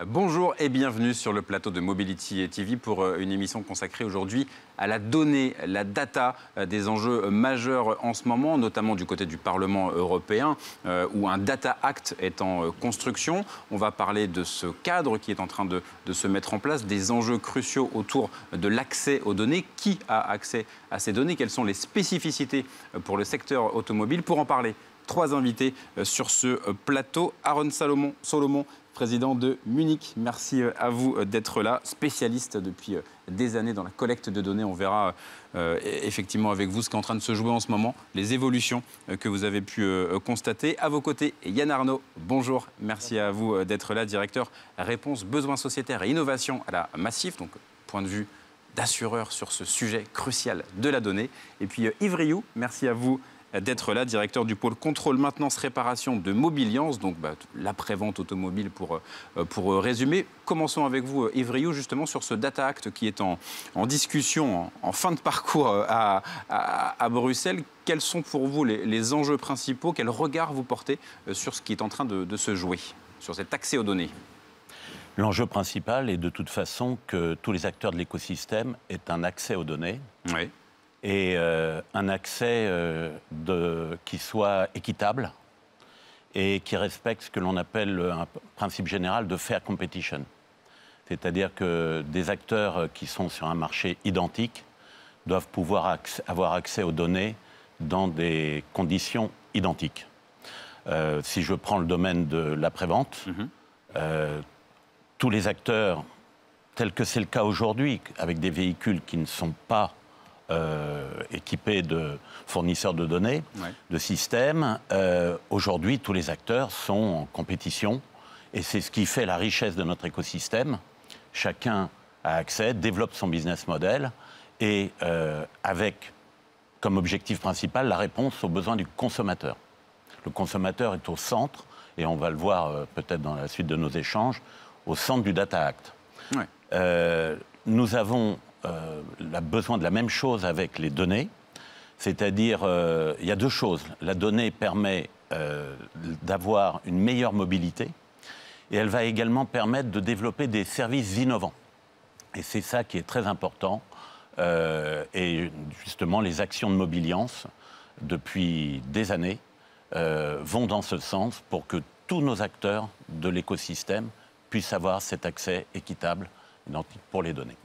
Bonjour et bienvenue sur le plateau de Mobility TV pour une émission consacrée aujourd'hui à la donnée, la data, des enjeux majeurs en ce moment, notamment du côté du Parlement européen, où un Data Act est en construction. On va parler de ce cadre qui est en train de se mettre en place, des enjeux cruciaux autour de l'accès aux données. Qui a accès à ces données? Quelles sont les spécificités pour le secteur automobile? Pour en parler, trois invités sur ce plateau. Aaron Solomon, président de Munich. Merci à vous d'être là, spécialiste depuis des années dans la collecte de données. On verra effectivement avec vous ce qui est en train de se jouer en ce moment, les évolutions que vous avez pu constater. À vos côtés, Yann Arnaud, bonjour. Merci à vous d'être là, directeur réponse besoins sociétaires et innovation à la Massif, donc point de vue d'assureur sur ce sujet crucial de la donnée. Et puis Yves Rioux, merci à vous d'être là, directeur du pôle contrôle, maintenance, réparation de Mobiliance, donc l'après-vente automobile pour résumer. Commençons avec vous, Yves Rioux, justement sur ce Data Act qui est en discussion, en fin de parcours à Bruxelles. Quels sont pour vous les enjeux principaux? Quel regard vous portez sur ce qui est en train de se jouer, sur cet accès aux données? L'enjeu principal est de toute façon que tous les acteurs de l'écosystème aient un accès aux données. Oui. Et un accès qui soit équitable et qui respecte ce que l'on appelle un principe général de fair competition. C'est-à-dire que des acteurs qui sont sur un marché identique doivent pouvoir avoir accès aux données dans des conditions identiques. Si je prends le domaine de l'après-vente, tous les acteurs, tels que c'est le cas aujourd'hui, avec des véhicules qui ne sont pas équipés de fournisseurs de données, de systèmes. Aujourd'hui, tous les acteurs sont en compétition et c'est ce qui fait la richesse de notre écosystème. Chacun a accès, développe son business model et avec comme objectif principal la réponse aux besoins du consommateur. Le consommateur est au centre, et on va le voir peut-être dans la suite de nos échanges, au centre du Data Act. Nous avons besoin de la même chose avec les données, c'est-à-dire il y a deux choses. La donnée permet d'avoir une meilleure mobilité et elle va également permettre de développer des services innovants. Et c'est ça qui est très important. Et justement, les actions de Mobiliance, depuis des années, vont dans ce sens pour que tous nos acteurs de l'écosystème puissent avoir cet accès équitable pour les données.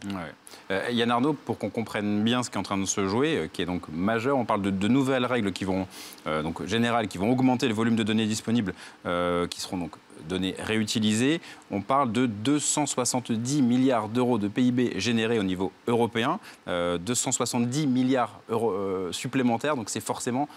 Yann Arnaud, pour qu'on comprenne bien ce qui est en train de se jouer, qui est donc majeur, on parle de nouvelles règles qui vont, donc générales, qui vont augmenter le volume de données disponibles, qui seront donc données réutilisées. On parle de 270 milliards d'euros de PIB générés au niveau européen, 270 milliards d'euros supplémentaires, donc c'est forcément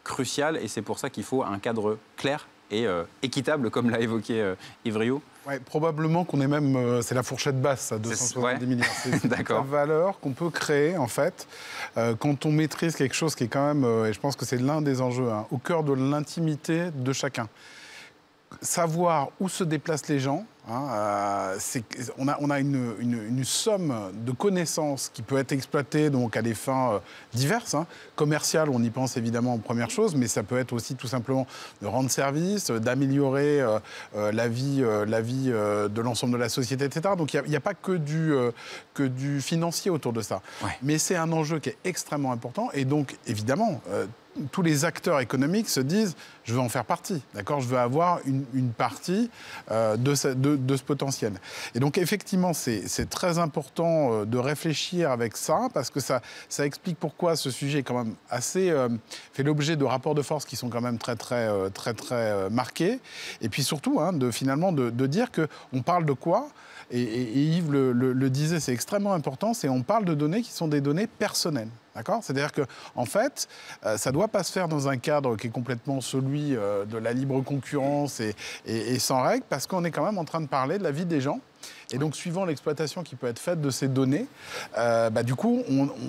crucial et c'est pour ça qu'il faut un cadre clair et équitable, comme l'a évoqué Yves Rioux. Ouais, probablement qu'on est même, c'est la fourchette basse, ça, 270 milliards. C'est la valeur qu'on peut créer, en fait, quand on maîtrise quelque chose qui est quand même, et je pense que c'est l'un des enjeux, au cœur de l'intimité de chacun. Savoir où se déplacent les gens, on a une somme de connaissances qui peut être exploitée donc, à des fins diverses. Commerciales, on y pense évidemment en première chose, mais ça peut être aussi tout simplement de rendre service, d'améliorer la vie de l'ensemble de la société, etc. Donc il n'y a pas que du financier autour de ça. Mais c'est un enjeu qui est extrêmement important et donc évidemment... tous les acteurs économiques se disent « je veux en faire partie, d'accord ? Je veux avoir une partie de ce potentiel ». Et donc, effectivement, c'est très important de réfléchir avec ça, parce que ça explique pourquoi ce sujet est quand même assez... fait l'objet de rapports de force qui sont quand même très marqués. Et puis surtout, finalement, de dire qu'on parle de quoi ? Et Yves le disait, c'est extrêmement important, c'est on parle de données qui sont des données personnelles. D'accord ? C'est-à-dire qu'en fait, ça ne doit pas se faire dans un cadre qui est complètement celui de la libre concurrence et sans règles, parce qu'on est quand même en train de parler de la vie des gens. Et donc, suivant l'exploitation qui peut être faite de ces données, du coup,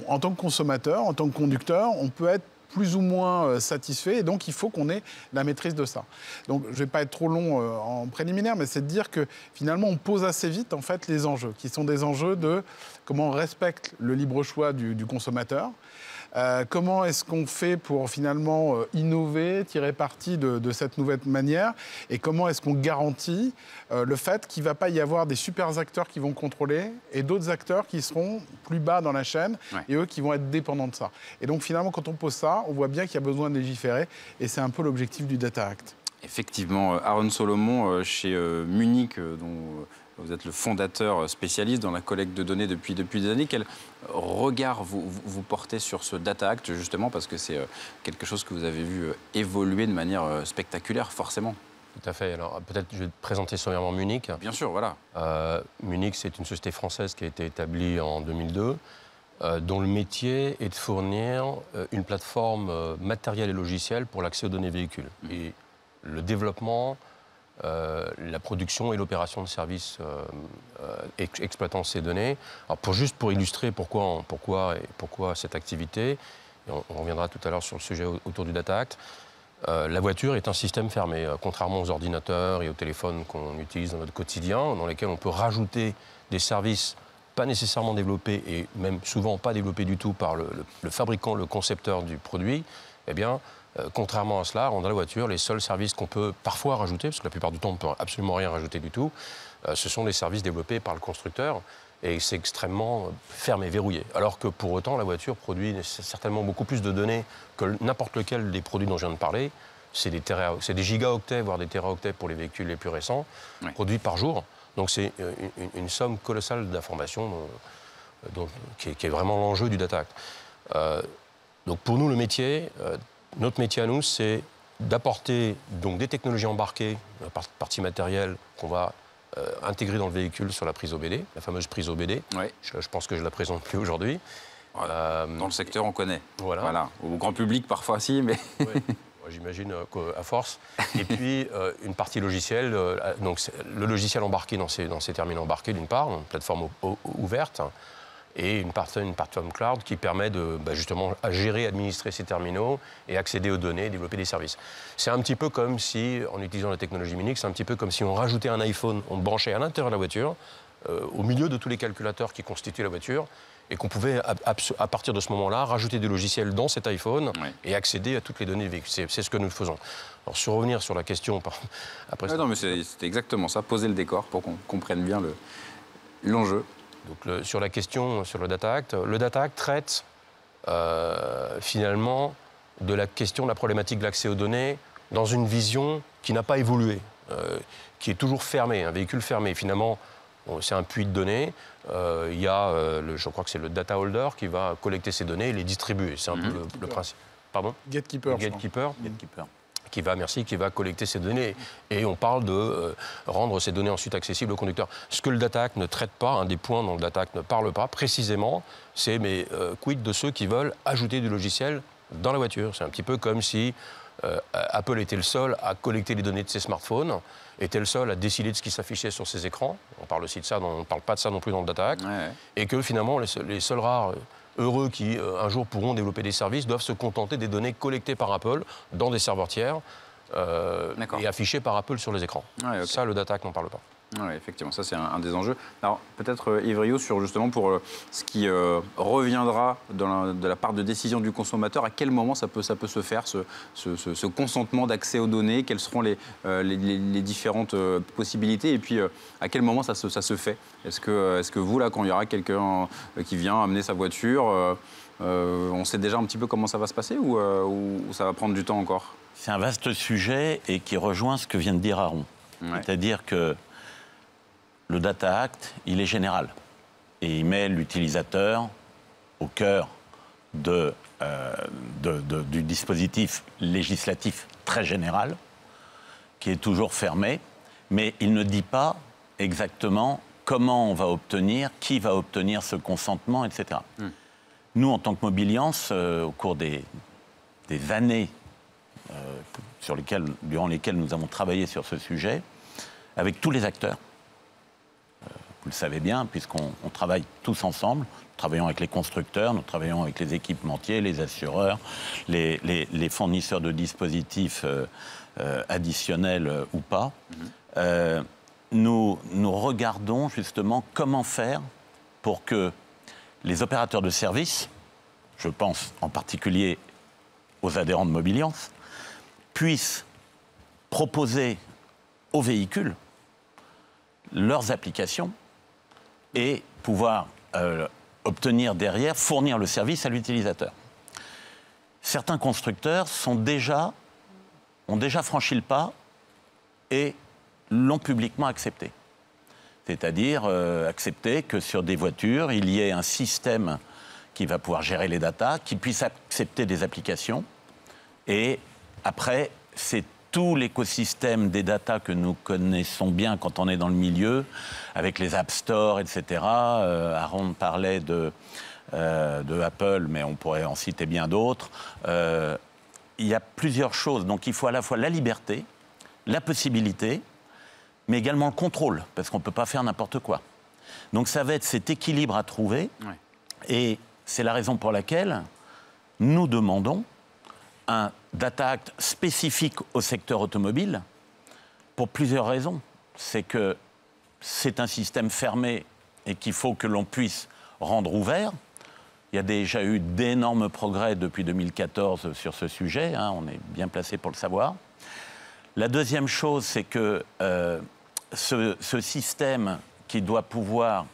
en tant que consommateur, en tant que conducteur, on peut être plus ou moins satisfait, et donc il faut qu'on ait la maîtrise de ça. Donc je ne vais pas être trop long en préliminaire, mais c'est de dire que finalement on pose assez vite en fait les enjeux, qui sont des enjeux de comment on respecte le libre choix du consommateur, Comment est-ce qu'on fait pour finalement innover, tirer parti de cette nouvelle manière? Et comment est-ce qu'on garantit le fait qu'il ne va pas y avoir des super acteurs qui vont contrôler et d'autres acteurs qui seront plus bas dans la chaîne et eux qui vont être dépendants de ça? Et donc finalement, quand on pose ça, on voit bien qu'il y a besoin de légiférer et c'est un peu l'objectif du Data Act. Effectivement, Aaron Solomon, chez Munich, dont vous êtes le fondateur spécialiste dans la collecte de données depuis des années. Quel regard vous portez sur ce Data Act, justement, parce que c'est quelque chose que vous avez vu évoluer de manière spectaculaire, forcément? Tout à fait. Alors, peut-être je vais te présenter sommairement Munich. Bien sûr, voilà. Munich, c'est une société française qui a été établie en 2002, dont le métier est de fournir une plateforme matérielle et logicielle pour l'accès aux données véhicules. Et le développement, la production et l'opération de services exploitant ces données. Alors pour illustrer pourquoi cette activité, et on reviendra tout à l'heure sur le sujet autour du Data Act, la voiture est un système fermé, contrairement aux ordinateurs et aux téléphones qu'on utilise dans notre quotidien, dans lesquels on peut rajouter des services pas nécessairement développés et même souvent pas développés du tout par le fabricant, le concepteur du produit. Eh bien, contrairement à cela, dans la voiture, les seuls services qu'on peut parfois rajouter, parce que la plupart du temps on ne peut absolument rien rajouter du tout, ce sont les services développés par le constructeur et c'est extrêmement fermé, verrouillé. Alors que pour autant, la voiture produit certainement beaucoup plus de données que n'importe lequel des produits dont je viens de parler. C'est des gigaoctets, voire des téraoctets pour les véhicules les plus récents, produits par jour. Donc c'est une somme colossale d'informations qui est vraiment l'enjeu du Data Act. Donc pour nous, notre métier à nous, c'est d'apporter donc des technologies embarquées, la partie matérielle qu'on va intégrer dans le véhicule sur la prise OBD, la fameuse prise OBD. Ouais. Je pense que je ne la présente plus aujourd'hui. Dans le secteur, on connaît. Voilà. Au grand public, parfois, si, mais... Ouais. J'imagine qu'à force. Et puis, une partie logicielle, donc le logiciel embarqué dans ces terminaux embarqués, d'une part, une plateforme ouverte, et une plateforme cloud qui permet de justement à gérer, administrer ces terminaux et accéder aux données, développer des services. C'est un petit peu comme si, en utilisant la technologie Munich, c'est un petit peu comme si on rajoutait un iPhone, on le branchait à l'intérieur de la voiture, au milieu de tous les calculateurs qui constituent la voiture, et qu'on pouvait, à partir de ce moment-là, rajouter des logiciels dans cet iPhone et accéder à toutes les données véhicules. C'est ce que nous faisons. Alors, sur revenir sur la question... Après, non, mais c'était exactement ça, poser le décor pour qu'on comprenne bien l'enjeu. Donc, sur la question sur le Data Act traite finalement de la question de la problématique de l'accès aux données dans une vision qui n'a pas évolué, qui est toujours fermée, un véhicule fermé. Finalement, c'est un puits de données. Il y a, je crois que c'est le data holder qui va collecter ces données et les distribuer. C'est un peu le principe. Pardon ? Gatekeeper. Qui va collecter ces données. Et on parle de rendre ces données ensuite accessibles aux conducteurs. Ce que le Data Act ne traite pas, un des points dont le Data Act ne parle pas précisément, c'est quid de ceux qui veulent ajouter du logiciel dans la voiture. C'est un petit peu comme si Apple était le seul à collecter les données de ses smartphones, était le seul à décider de ce qui s'affichait sur ses écrans. On parle aussi de ça, on ne parle pas de ça non plus dans le Data Act. Et que finalement, les seuls rares heureux qui, un jour, pourront développer des services, doivent se contenter des données collectées par Apple dans des serveurs tiers et affichées par Apple sur les écrans. Ça, le Data Act n'en parle pas. Oui, effectivement, ça c'est un des enjeux. Alors peut-être Yves Riou, sur justement pour ce qui reviendra de la part de décision du consommateur, à quel moment ça peut se faire, ce consentement d'accès aux données, quelles seront les différentes possibilités et puis à quel moment ça se fait? Est-ce que vous, là, quand il y aura quelqu'un qui vient amener sa voiture, on sait déjà un petit peu comment ça va se passer ou ça va prendre du temps encore? C'est un vaste sujet et qui rejoint ce que vient de dire Aaron. C'est-à-dire que le Data Act, il est général et il met l'utilisateur au cœur du dispositif législatif très général, qui est toujours fermé, mais il ne dit pas exactement comment on va obtenir, qui va obtenir ce consentement, etc. Nous, en tant que Mobiliance, au cours des années durant lesquelles nous avons travaillé sur ce sujet, avec tous les acteurs, vous le savez bien, puisqu'on travaille tous ensemble. Nous travaillons avec les constructeurs, nous travaillons avec les équipementiers, les assureurs, les fournisseurs de dispositifs additionnels ou pas. Nous regardons justement comment faire pour que les opérateurs de services, je pense en particulier aux adhérents de Mobiliance, puissent proposer aux véhicules leurs applications et pouvoir obtenir derrière, fournir le service à l'utilisateur. Certains constructeurs ont déjà franchi le pas et l'ont publiquement accepté. C'est-à-dire accepter que sur des voitures, il y ait un système qui va pouvoir gérer les datas, qui puisse accepter des applications. Et après, c'est tout l'écosystème des datas que nous connaissons bien quand on est dans le milieu, avec les App Store, etc. Aaron parlait de Apple, mais on pourrait en citer bien d'autres. Il y a plusieurs choses. Donc il faut à la fois la liberté, la possibilité, mais également le contrôle, parce qu'on ne peut pas faire n'importe quoi. Donc ça va être cet équilibre à trouver. Ouais. Et c'est la raison pour laquelle nous demandons un Data Act spécifique au secteur automobile pour plusieurs raisons. C'est que c'est un système fermé et qu'il faut que l'on puisse rendre ouvert. Il y a déjà eu d'énormes progrès depuis 2014 sur ce sujet, hein, on est bien placé pour le savoir. La deuxième chose, c'est que ce système qui doit pouvoir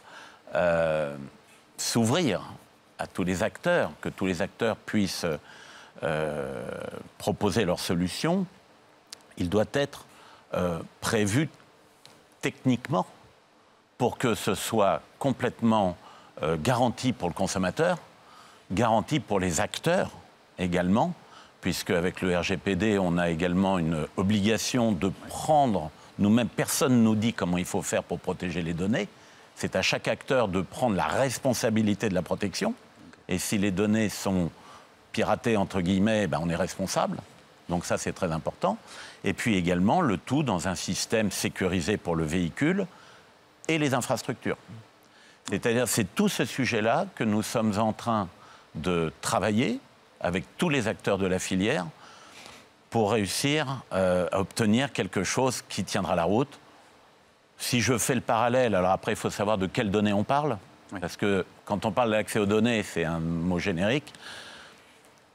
s'ouvrir à tous les acteurs, que tous les acteurs puissent proposer leurs solutions, il doit être prévu techniquement pour que ce soit complètement garanti pour le consommateur, garanti pour les acteurs également, puisque avec le RGPD, on a également une obligation de prendre, nous-mêmes, personne ne nous dit comment il faut faire pour protéger les données. C'est à chaque acteur de prendre la responsabilité de la protection. Et si les données sont piratées, entre guillemets, ben on est responsable. Donc ça, c'est très important. Et puis également, le tout dans un système sécurisé pour le véhicule et les infrastructures. C'est-à-dire, c'est tout ce sujet-là que nous sommes en train de travailler avec tous les acteurs de la filière pour réussir à obtenir quelque chose qui tiendra la route. Si je fais le parallèle, alors après, il faut savoir de quelles données on parle. Oui. Parce que quand on parle d'accès aux données, c'est un mot générique.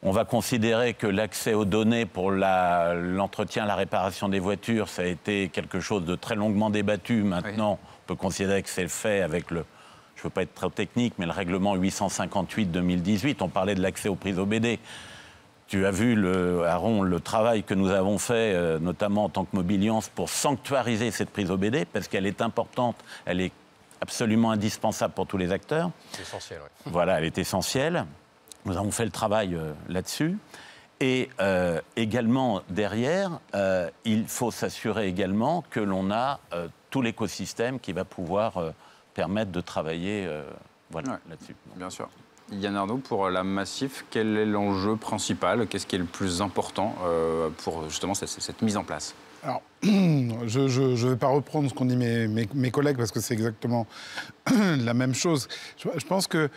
On va considérer que l'accès aux données pour l'entretien, la réparation des voitures, ça a été quelque chose de très longuement débattu. Maintenant, oui, on peut considérer que c'est le fait avec le... Je ne veux pas être trop technique, mais le règlement 858-2018, on parlait de l'accès aux prises OBD. Tu as vu, Aaron, le travail que nous avons fait, notamment en tant que Mobiliance, pour sanctuariser cette prise OBD, parce qu'elle est importante, elle est absolument indispensable pour tous les acteurs. C'est essentiel, oui. Voilà, elle est essentielle. Nous avons fait le travail là-dessus. Et également, derrière, il faut s'assurer également que l'on a tout l'écosystème qui va pouvoir permettre de travailler voilà, là-dessus. Bien sûr. Yann Arnaud, pour la Massif, quel est l'enjeu principal? Qu'est-ce qui est le plus important pour justement cette mise en place? Alors, je ne vais pas reprendre ce qu'ont dit mes collègues parce que c'est exactement la même chose. Je pense que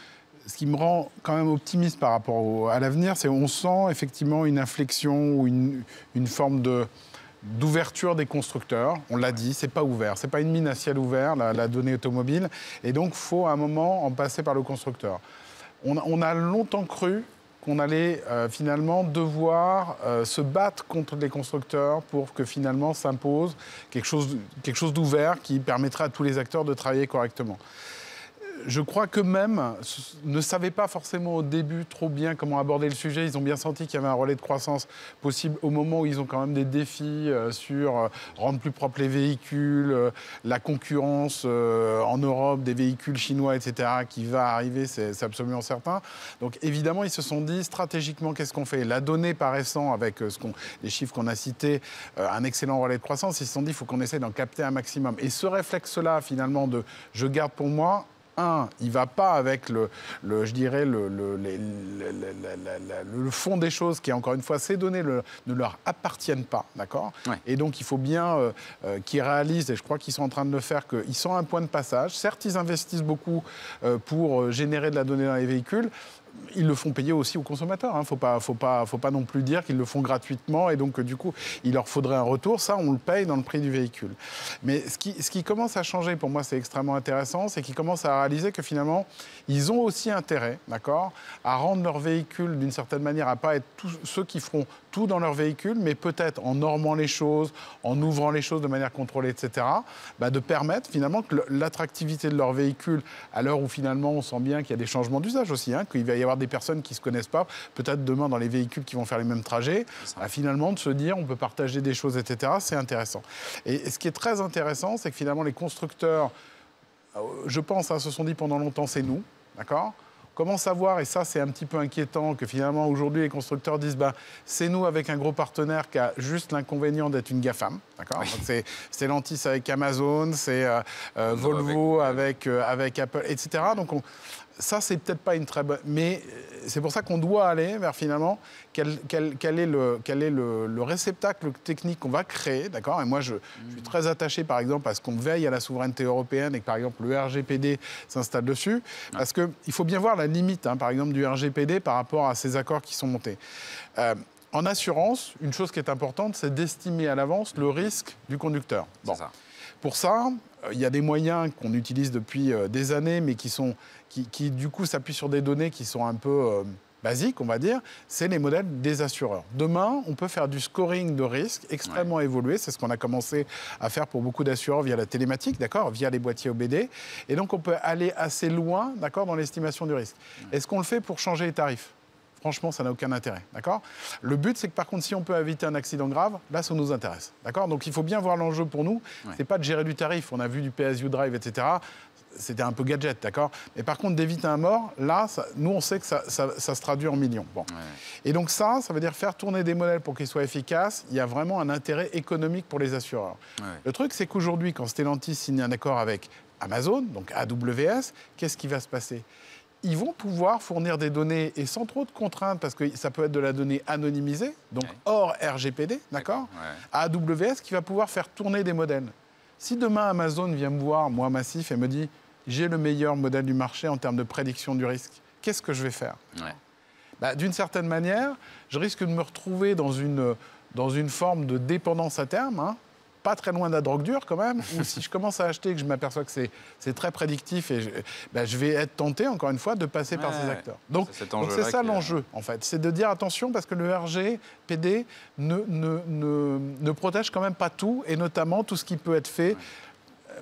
ce qui me rend quand même optimiste par rapport à l'avenir, c'est qu'on sent effectivement une inflexion ou une forme d'ouverture des constructeurs. On l'a dit, c'est pas ouvert, c'est pas une mine à ciel ouvert, la donnée automobile. Et donc, il faut à un moment en passer par le constructeur. On a longtemps cru qu'on allait finalement devoir se battre contre les constructeurs pour que finalement s'impose quelque chose d'ouvert qui permettrait à tous les acteurs de travailler correctement. Je crois qu'eux-mêmes ne savaient pas forcément au début trop bien comment aborder le sujet. Ils ont bien senti qu'il y avait un relais de croissance possible au moment où ils ont quand même des défis sur rendre plus propres les véhicules, la concurrence en Europe des véhicules chinois, etc., qui va arriver, c'est absolument certain. Donc évidemment, ils se sont dit stratégiquement, qu'est-ce qu'on fait? La donnée paraissant, avec les chiffres qu'on a cités, un excellent relais de croissance, ils se sont dit, il faut qu'on essaie d'en capter un maximum. Et ce réflexe-là, finalement, de « je garde pour moi », il ne va pas avec je dirais le fond des choses qui est, encore une fois, ces données ne leur appartiennent pas, d'accord? Ouais. Et donc, il faut bien qu'ils réalisent, et je crois qu'ils sont en train de le faire, qu'ils sont à un point de passage. Certes, ils investissent beaucoup pour générer de la donnée dans les véhicules. ils le font payer aussi aux consommateurs. Faut pas non plus dire qu'ils le font gratuitement et donc du coup, il leur faudrait un retour. Ça, on le paye dans le prix du véhicule. Mais ce qui commence à changer, pour moi, c'est extrêmement intéressant, c'est qu'ils commencent à réaliser que finalement, ils ont aussi intérêt, d'accord, à rendre leur véhicule d'une certaine manière, à pas être tous ceux qui feront tout dans leur véhicule, mais peut-être en normant les choses, en ouvrant les choses de manière contrôlée, etc., de permettre finalement que l'attractivité de leur véhicule, à l'heure où finalement on sent bien qu'il y a des changements d'usage aussi, qu'il va y avoir des personnes qui ne se connaissent pas, peut-être demain dans les véhicules qui vont faire les mêmes trajets, finalement de se dire on peut partager des choses, etc., c'est intéressant. Et ce qui est très intéressant, c'est que finalement les constructeurs, je pense, se sont dit pendant longtemps c'est nous, d'accord ? Commence à voir, et ça c'est un petit peu inquiétant, que finalement aujourd'hui les constructeurs disent c'est nous avec un gros partenaire qui a juste l'inconvénient d'être une GAFAM. D'accord. Oui. C'est Stellantis avec Amazon, c'est Volvo avec Apple, etc. Donc ça, c'est peut-être pas une très bonne... Mais c'est pour ça qu'on doit aller vers, finalement, quel est le réceptacle technique qu'on va créer, d'accord ? Et moi, je suis très attaché, par exemple, à ce qu'on veille à la souveraineté européenne et que, par exemple, le RGPD s'installe dessus. Parce qu'il faut bien voir la limite, par exemple, du RGPD par rapport à ces accords qui sont montés. En assurance, une chose qui est importante, c'est d'estimer à l'avance le risque du conducteur. Bon. Ça. Pour ça, il y a des moyens qu'on utilise depuis des années, mais qui du coup, s'appuient sur des données qui sont un peu basiques, on va dire. C'est les modèles des assureurs. Demain, on peut faire du scoring de risque extrêmement évolué. C'est ce qu'on a commencé à faire pour beaucoup d'assureurs via la télématique, d'accord, via les boîtiers OBD. Et donc, on peut aller assez loin, d'accord, dans l'estimation du risque. Est-ce qu'on le fait pour changer les tarifs ? Franchement, ça n'a aucun intérêt, d'accord ? Le but, c'est que par contre, si on peut éviter un accident grave, là, ça nous intéresse, d'accord ? Donc, il faut bien voir l'enjeu pour nous. C'est pas de gérer du tarif. On a vu du PSU Drive, etc. C'était un peu gadget, d'accord ? Mais par contre, d'éviter un mort, là, nous, on sait que ça se traduit en millions. Bon. Et donc ça veut dire faire tourner des modèles pour qu'ils soient efficaces. Il y a vraiment un intérêt économique pour les assureurs. Le truc, c'est qu'aujourd'hui, quand Stellantis signe un accord avec Amazon, donc AWS, qu'est-ce qui va se passer ? Ils vont pouvoir fournir des données, et sans trop de contraintes, parce que ça peut être de la donnée anonymisée, donc hors RGPD, d'accord ? AWS qui va pouvoir faire tourner des modèles. Si demain Amazon vient me voir, moi Massif, et me dit « j'ai le meilleur modèle du marché en termes de prédiction du risque », qu'est-ce que je vais faire ? D'une certaine manière, je risque de me retrouver dans une forme de dépendance à terme, pas très loin de la drogue dure quand même, ou si je commence à acheter et que je m'aperçois que c'est très prédictif, et je vais être tenté, encore une fois, de passer par ces acteurs. Donc c'est ça l'enjeu, en fait. C'est de dire attention, parce que le RGPD ne protège quand même pas tout, et notamment tout ce qui peut être fait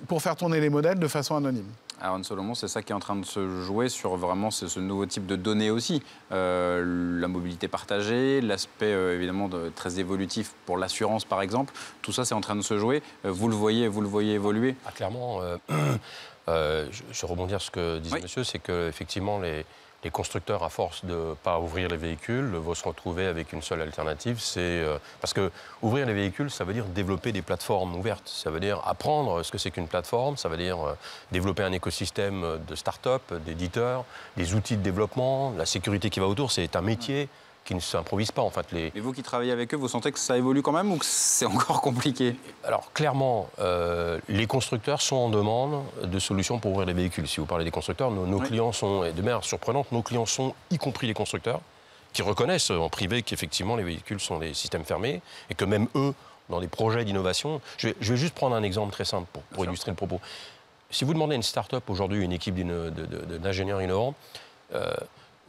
pour faire tourner les modèles de façon anonyme. Aaron Solomon, c'est ça qui est en train de se jouer sur vraiment ce nouveau type de données aussi. La mobilité partagée, l'aspect évidemment très évolutif pour l'assurance par exemple. Tout ça, c'est en train de se jouer. Vous le voyez évoluer. Clairement, je rebondis sur ce que disait monsieur, c'est qu'effectivement les constructeurs, à force de ne pas ouvrir les véhicules, vont se retrouver avec une seule alternative. Parce que ouvrir les véhicules, ça veut dire développer des plateformes ouvertes. Ça veut dire apprendre ce que c'est qu'une plateforme. Ça veut dire développer un écosystème de start-up, d'éditeurs, des outils de développement, la sécurité qui va autour. C'est un métier qui ne s'improvise pas, en fait. Et vous qui travaillez avec eux, vous sentez que ça évolue quand même ou que c'est encore compliqué ? Alors, clairement, les constructeurs sont en demande de solutions pour ouvrir les véhicules. Si vous parlez des constructeurs, nos clients sont, et de manière surprenante, nos clients sont, y compris les constructeurs, qui reconnaissent en privé qu'effectivement les véhicules sont des systèmes fermés et que même eux, dans des projets d'innovation... Je vais juste prendre un exemple très simple pour illustrer le propos. Si vous demandez à une start-up aujourd'hui, une équipe d'ingénieurs innovants,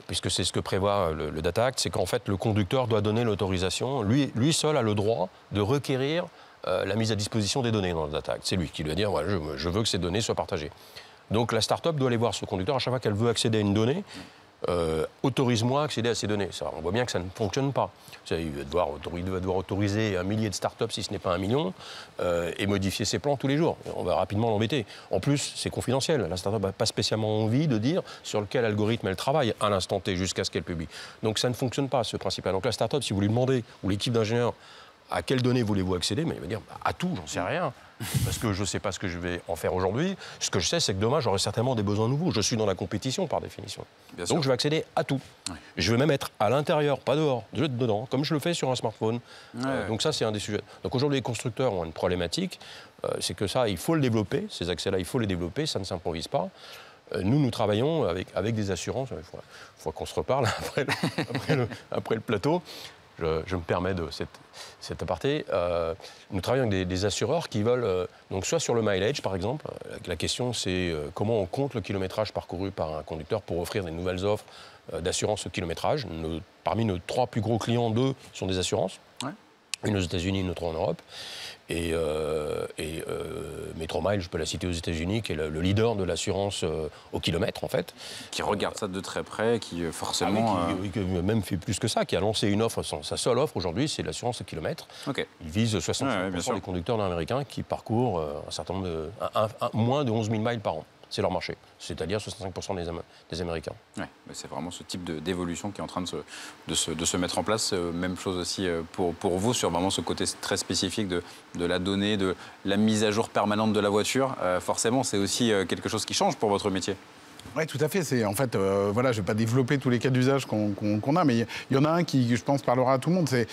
puisque c'est ce que prévoit le Data Act, c'est qu'en fait, le conducteur doit donner l'autorisation. Lui seul a le droit de requérir la mise à disposition des données dans le Data Act. C'est lui qui doit dire ouais, « je veux que ces données soient partagées ». Donc la start-up doit aller voir ce conducteur à chaque fois qu'elle veut accéder à une donnée. Autorise-moi à accéder à ces données. On voit bien que ça ne fonctionne pas. Il va devoir autoriser 1 millier de start-up, si ce n'est pas 1 million, et modifier ses plans tous les jours. On va rapidement l'embêter. En plus, c'est confidentiel. La start-up n'a pas spécialement envie de dire sur quel algorithme elle travaille à l'instant T jusqu'à ce qu'elle publie. Donc ça ne fonctionne pas, ce principe-là. Donc la start-up, si vous lui demandez, ou l'équipe d'ingénieurs, à quelles données voulez-vous accéder ? Mais il va dire à tout, j'en sais rien. Parce que je ne sais pas ce que je vais en faire aujourd'hui. Ce que je sais, c'est que demain, j'aurai certainement des besoins nouveaux. Je suis dans la compétition, par définition. Donc, je vais accéder à tout. Ouais. Je vais même être à l'intérieur, pas dehors. Je vais être dedans, comme je le fais sur un smartphone. Donc ça, c'est un des sujets. Donc aujourd'hui, les constructeurs ont une problématique. C'est que ça, il faut le développer. Ces accès-là, il faut les développer. Ça ne s'improvise pas. Nous travaillons avec des assurances. Il faut qu'on se reparle après le plateau. Je me permets de cet aparté. Nous travaillons avec des assureurs qui veulent, donc soit sur le mileage par exemple, la question c'est comment on compte le kilométrage parcouru par un conducteur pour offrir des nouvelles offres d'assurance au kilométrage. Parmi nos 3 plus gros clients, 2 sont des assurances, une aux États-Unis, une autre en Europe. Et Metromile, je peux la citer aux États-Unis, qui est le leader de l'assurance au kilomètre, en fait. Qui regarde ça de très près, qui forcément... qui même fait plus que ça, qui a lancé une offre, sa seule offre aujourd'hui, c'est l'assurance au kilomètre. Okay. Il vise 60% des conducteurs nord-américains qui parcourent un certain nombre moins de 11 000 miles par an. C'est leur marché, c'est-à-dire 65% des Américains. Ouais, c'est vraiment ce type d'évolution qui est en train de se mettre en place. Même chose aussi pour vous sur vraiment ce côté très spécifique de la donnée, de la mise à jour permanente de la voiture. Forcément, c'est aussi quelque chose qui change pour votre métier. Oui, tout à fait. C'est en fait, voilà, je ne vais pas développer tous les cas d'usage qu'on a, mais il y en a un qui, je pense, parlera à tout le monde. C'est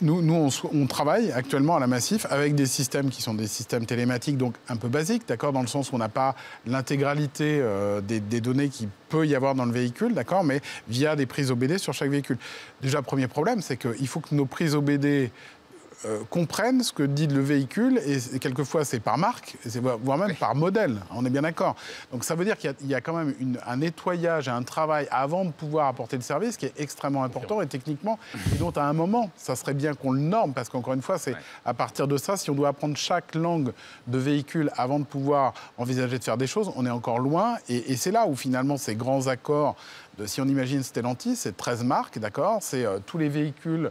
nous, on travaille actuellement à la Massif avec des systèmes qui sont des systèmes télématiques, donc un peu basiques, d'accord, dans le sens où on n'a pas l'intégralité des données qu'il peut y avoir dans le véhicule, d'accord, mais via des prises OBD sur chaque véhicule. Déjà, premier problème, c'est qu'il faut que nos prises OBD comprennent ce que dit le véhicule, et quelquefois c'est par marque, voire même par modèle, on est bien d'accord. Donc ça veut dire qu'il y a quand même un nettoyage et un travail avant de pouvoir apporter le service qui est extrêmement important, et techniquement, et dont à un moment, ça serait bien qu'on le norme, parce qu'encore une fois, c'est à partir de ça, si on doit apprendre chaque langue de véhicule avant de pouvoir envisager de faire des choses, on est encore loin, et c'est là où finalement ces grands accords, si on imagine Stellantis, c'est 13 marques, d'accord, c'est tous les véhicules.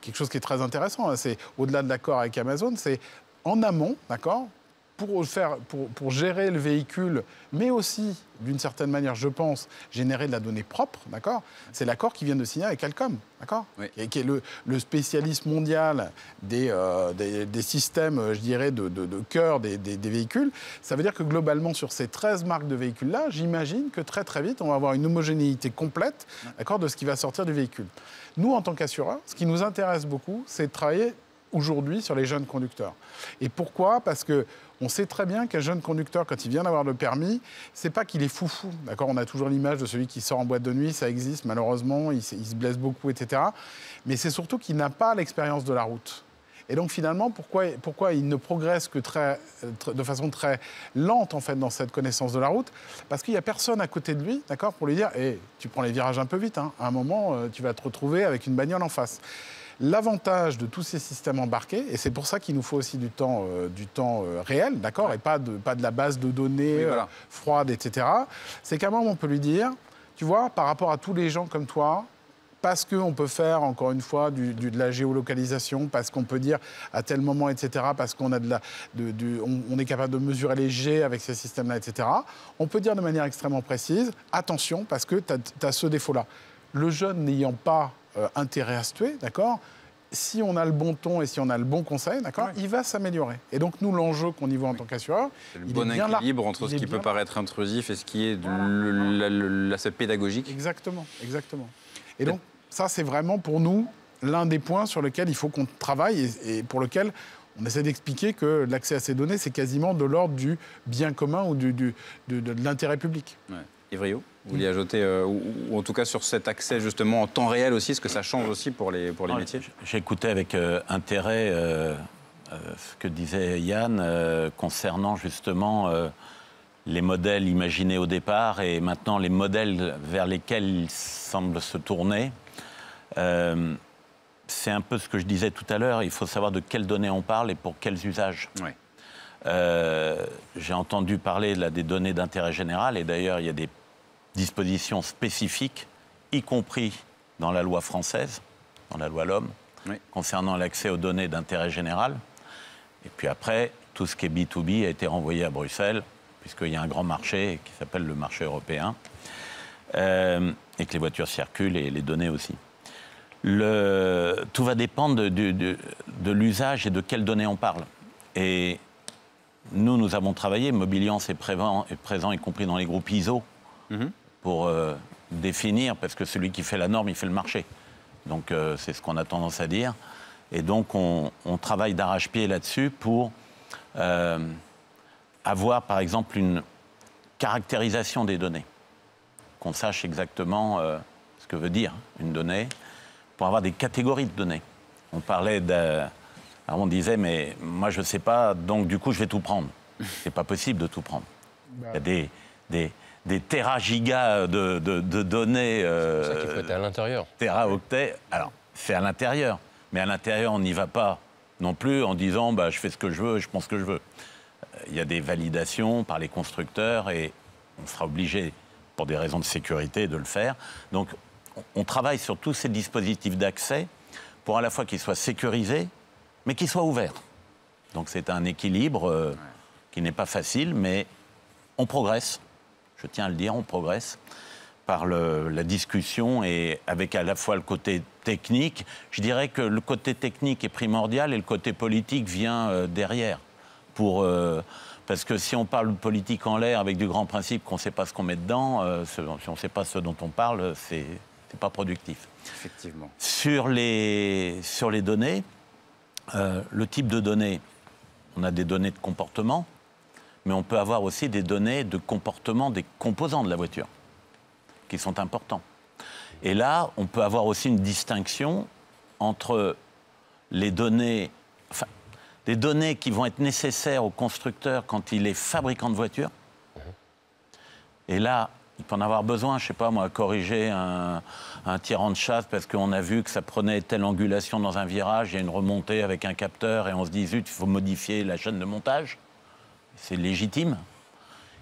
Quelque chose qui est très intéressant, hein, c'est au-delà de l'accord avec Amazon, c'est en amont, d'accord, pour gérer le véhicule, mais aussi, d'une certaine manière, je pense, générer de la donnée propre, d'accord. C'est l'accord qui vient de signer avec Qualcomm, d'accord, qui est le spécialiste mondial des systèmes, je dirais, de cœur des véhicules. Ça veut dire que globalement, sur ces 13 marques de véhicules-là, j'imagine que très très vite, on va avoir une homogénéité complète, d'accord, de ce qui va sortir du véhicule. Nous, en tant qu'assureurs, ce qui nous intéresse beaucoup, c'est de travailler aujourd'hui sur les jeunes conducteurs. Et pourquoi ? Parce qu'on sait très bien qu'un jeune conducteur, quand il vient d'avoir le permis, c'est pas qu'il est foufou. D'accord ? On a toujours l'image de celui qui sort en boîte de nuit, ça existe malheureusement, il se blesse beaucoup, etc. Mais c'est surtout qu'il n'a pas l'expérience de la route. Et donc finalement, pourquoi il ne progresse que de façon très lente en fait dans cette connaissance de la route ? Parce qu'il n'y a personne à côté de lui, d'accord, pour lui dire hey, tu prends les virages un peu vite, hein. À un moment, tu vas te retrouver avec une bagnole en face. L'avantage de tous ces systèmes embarqués, et c'est pour ça qu'il nous faut aussi du temps réel, d'accord, et pas de la base de données froide, etc., c'est qu'à un moment, on peut lui dire, tu vois, par rapport à tous les gens comme toi, parce qu'on peut faire, encore une fois, de la géolocalisation, parce qu'on peut dire à tel moment, etc., parce qu'on a on est capable de mesurer les jets avec ces systèmes-là, etc., on peut dire de manière extrêmement précise, attention, parce que tu as ce défaut-là. Le jeune n'ayant pas intérêt à se tuer, d'accord ? Si on a le bon ton et si on a le bon conseil, d'accord, il va s'améliorer. Et donc, nous, l'enjeu qu'on y voit en tant qu'assureur, c'est le bon équilibre entre ce qui peut paraître intrusif et ce qui est l'aspect pédagogique. Exactement, exactement. Et donc, ça, c'est vraiment pour nous l'un des points sur lesquels il faut qu'on travaille et pour lequel on essaie d'expliquer que l'accès à ces données, c'est quasiment de l'ordre du bien commun ou de l'intérêt public. Ouais. Evrio, vous vouliez ajouter, ou en tout cas sur cet accès justement en temps réel aussi, ce que ça change aussi pour les métiers ? J'écoutais avec intérêt ce que disait Yann concernant justement les modèles imaginés au départ et maintenant les modèles vers lesquels il semble se tourner. C'est un peu ce que je disais tout à l'heure, il faut savoir de quelles données on parle et pour quels usages. Oui. J'ai entendu parler là, des données d'intérêt général et d'ailleurs il y a des dispositions spécifiques, y compris dans la loi française, dans la loi L'Homme, concernant l'accès aux données d'intérêt général. Et puis après, tout ce qui est B2B a été renvoyé à Bruxelles, puisqu'il y a un grand marché qui s'appelle le marché européen, et que les voitures circulent et les données aussi. Tout va dépendre de l'usage et de quelles données on parle. Et nous avons travaillé, Mobiliance est présent, y compris dans les groupes ISO, pour définir, parce que celui qui fait la norme, il fait le marché. Donc c'est ce qu'on a tendance à dire. Et donc on travaille d'arrache-pied là-dessus pour avoir, par exemple, caractérisation des données, qu'on sache exactement ce que veut dire une donnée, pour avoir des catégories de données. On parlait alors on disait, mais moi je ne sais pas, donc du coup je vais tout prendre. C'est pas possible de tout prendre. Il y a des téragigas de données. C'est pour ça qu'il faut être à l'intérieur. Téraoctets. Alors, c'est à l'intérieur. Mais à l'intérieur, on n'y va pas non plus en disant bah, je fais ce que je veux et je pense ce que je veux. Il y a des validations par les constructeurs et on sera obligé, pour des raisons de sécurité, de le faire. Donc, on travaille sur tous ces dispositifs d'accès pour à la fois qu'ils soient sécurisés, mais qu'ils soient ouverts. Donc, c'est un équilibre qui n'est pas facile, mais on progresse. Je tiens à le dire, on progresse par la discussion et avec à la fois le côté technique. Je dirais que le côté technique est primordial et le côté politique vient derrière. Parce que si on parle de politique en l'air avec du grand principe qu'on ne sait pas ce qu'on met dedans, si on ne sait pas ce dont on parle, c'est pas productif. Effectivement. Sur les données, le type de données, on a des données de comportement, mais on peut avoir aussi des données de comportement des composants de la voiture, qui sont importants. Et là, on peut avoir aussi une distinction entre les données, des données qui vont être nécessaires au constructeur quand il est fabricant de voitures. Et là, il peut en avoir besoin, je ne sais pas moi, à corriger un tirant de chasse parce qu'on a vu que ça prenait telle angulation dans un virage, il y a une remontée avec un capteur et on se dit zut, il faut modifier la chaîne de montage. C'est légitime.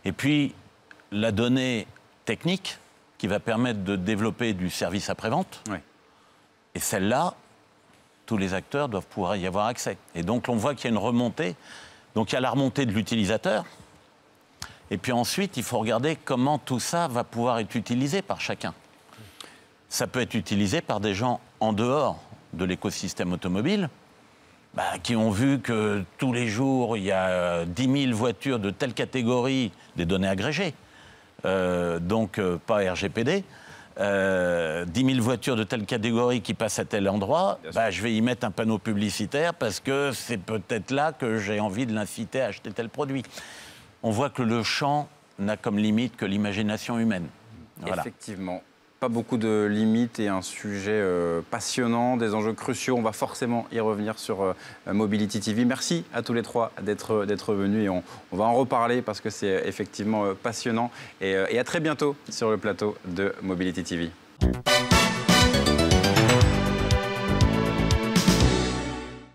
Et puis, la donnée technique qui va permettre de développer du service après-vente. Oui. Et celle-là, tous les acteurs doivent pouvoir y avoir accès. Et donc, on voit qu'il y a une remontée. Donc, il y a la remontée de l'utilisateur. Et puis ensuite, il faut regarder comment tout ça va pouvoir être utilisé par chacun. Ça peut être utilisé par des gens en dehors de l'écosystème automobile, qui ont vu que tous les jours, il y a 10 000 voitures de telle catégorie, des données agrégées, donc pas RGPD, 10 000 voitures de telle catégorie qui passent à tel endroit, je vais y mettre un panneau publicitaire parce que c'est peut-être là que j'ai envie de l'inciter à acheter tel produit. On voit que le champ n'a comme limite que l'imagination humaine. Voilà. Effectivement. Pas beaucoup de limites et un sujet passionnant, des enjeux cruciaux. On va forcément y revenir sur Mobility TV. Merci à tous les trois d'être venus et on va en reparler parce que c'est effectivement passionnant. Et à très bientôt sur le plateau de Mobility TV.